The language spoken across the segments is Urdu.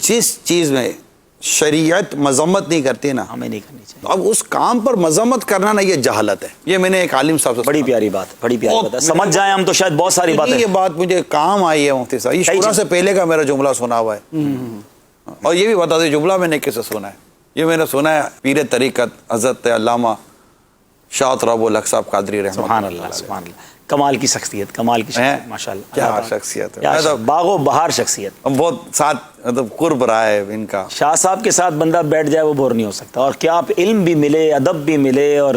جس چیز میں شریعت مذمت نہیں کرتی نا، ہمیں نہیں کرنی چاہیے. اب اس کام پر مذمت کرنا نا، یہ جہالت ہے. یہ میں نے ایک عالم صاحب سے بڑی پیاری بات، بڑی پیاری بات ہے. سمجھ جائیں ہم تو شاید بہت ساری باتیں. یہ بات مجھے کام آئی ہے مفتی صاحب. یہ شورا سے پہلے کا میرا جملہ سنا ہوا ہے. اور یہ بھی بتا دیں جملہ میں نے کس سے سنا ہے. یہ میں نے سنا ہے پیر طریقت حضرت علامہ شاہ رب الحق صاحب قادری رحمۃ سبحان اللہ، سبحان اللہ. کمال کی شخصیت، کمال کی شخصیت، ماشاء اللہ. کیا شخصیت کیا ہے، باغ و بہار شخصیت. بہت ساتھ مطلب قرب رہا ہے ان کا. شاہ صاحب کے ساتھ بندہ بیٹھ جائے وہ بور نہیں ہو سکتا. اور کیا آپ علم بھی ملے، ادب بھی ملے، اور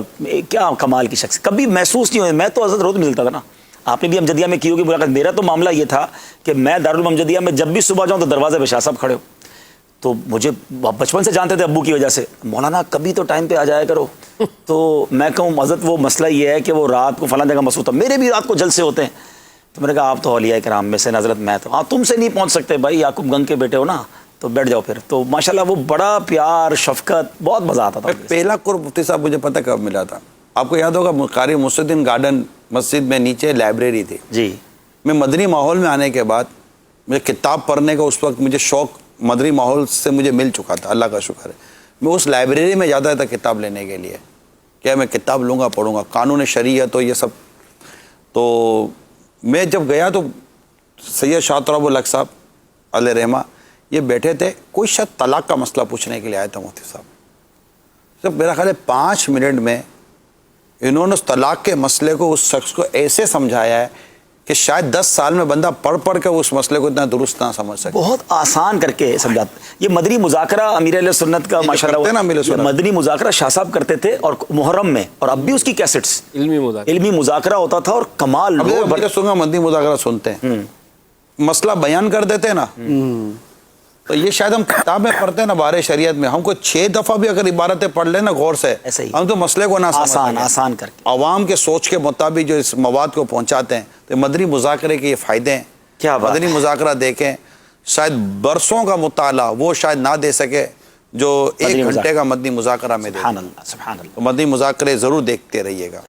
کیا کمال کی شخصیت. کبھی محسوس نہیں ہوئے. میں تو حضرت روز ملتا تھا نا. آپ نے بھی امجدیہ میں کی ہوگی ملاقات. میرا تو معاملہ یہ تھا کہ میں دارالعلوم امجدیہ میں جب بھی صبح جاؤں تو دروازے پہ شاہ صاحب کھڑے ہو. تو مجھے بچپن سے جانتے تھے ابو کی وجہ سے، مولانا کبھی تو ٹائم پہ آ جایا کرو. تو میں کہوں حضرت وہ مسئلہ یہ ہے کہ وہ رات کو فلاں جگہ مصروف تھا. میرے بھی رات کو جلسے ہوتے ہیں. تو میں نے کہا آپ تو اولیاء کرام میں سے حضرت میں تو تم سے نہیں پہنچ سکتے بھائی، یعقوب گنگ کے بیٹے ہو نا، تو بیٹھ جاؤ پھر. تو ماشاءاللہ وہ بڑا پیار، شفقت، بہت مزہ آتا تھا. پہلا قرب مفتی صاحب مجھے پتہ کب ملا تھا، آپ کو یاد ہوگا قاری محی الدین گارڈن مسجد میں نیچے لائبریری تھی. جی. میں مدنی ماحول میں آنے کے بعد مجھے کتاب پڑھنے کا اس وقت مجھے شوق مدنی ماحول سے مجھے مل چکا تھا، اللہ کا شکر ہے. میں اس لائبریری میں جاتا تھا کتاب لینے کے لیے، کیا میں کتاب لوں گا، پڑھوں گا، قانون شریعت تو یہ سب. تو میں جب گیا تو سید شاہ رب الحق صاحب علیہ رحمہ یہ بیٹھے تھے. کوئی شاید طلاق کا مسئلہ پوچھنے کے لیے آیا تھا مفتی صاحب. جب میرا خیال ہے 5 منٹ میں انہوں نے اس طلاق کے مسئلے کو اس شخص کو ایسے سمجھایا ہے کہ شاید 10 سال میں بندہ پڑھ کے اس مسئلے کو اتنا درست نہ سمجھ سکے. بہت آسان کر کے سمجھاتے. یہ مدنی مذاکرہ امیر علیہ سنت کا ماشاءاللہ مدنی مذاکرہ شاہ صاحب کرتے تھے، اور محرم میں، اور اب بھی اس کی کیسٹس علمی مذاکرہ ہوتا تھا. اور کمال سنگا مدنی مذاکرہ سنتے ہیں، مسئلہ بیان کر دیتے ہیں نا، تو یہ شاید ہم کتاب میں پڑھتے ہیں نا بارے شریعت میں، ہم کو 6 دفعہ بھی اگر عبارتیں پڑھ لیں نا غور سے، ہم تو مسئلے کو نہ آسان کر کے عوام کے سوچ کے مطابق جو اس مواد کو پہنچاتے ہیں. تو مدنی مذاکرے کے یہ فائدے ہیں. کیا مدنی مذاکرہ دیکھیں، شاید برسوں کا مطالعہ وہ شاید نہ دے سکے جو 1 گھنٹے کا مدنی مذاکرہ میں دے. سبحان اللہ، سبحان اللہ. مدنی مذاکرے ضرور دیکھتے رہیے گا.